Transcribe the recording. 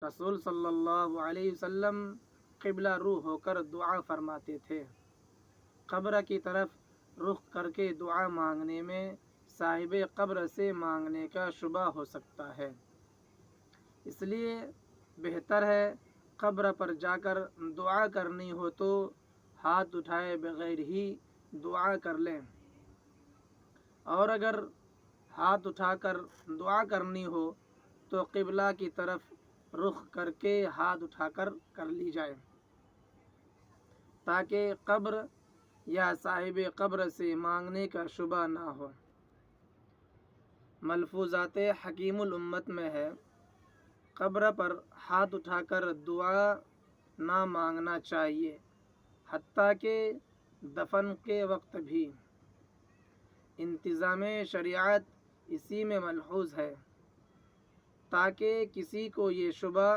رسول صلی اللہ علیہ وسلم قبلہ رو ہو کر دعا فرماتے تھے۔ قبر کی طرف رخ کر کے دعا مانگنے میں صاحب قبر سے مانگنے کا شبہ ہو سکتا ہے، اس لیے بہتر ہے قبر پر جا کر دعا کرنی ہو تو ہاتھ اٹھائے بغیر ہی دعا کر لیں، اور اگر ہاتھ اٹھا کر دعا کرنی ہو تو قبلہ کی طرف رخ کر کے ہاتھ اٹھا کر لی جائے، تاکہ قبر یا صاحب قبر سے مانگنے کا شبہ نہ ہو۔ ملفوظات حکیم الامت میں ہے، قبر پر ہاتھ اٹھا کر دعا نہ مانگنا چاہیے حتیٰ کہ دفن کے وقت بھی۔ انتظام شریعت اسی میں ملحوظ ہے تاکہ کسی کو یہ شبہ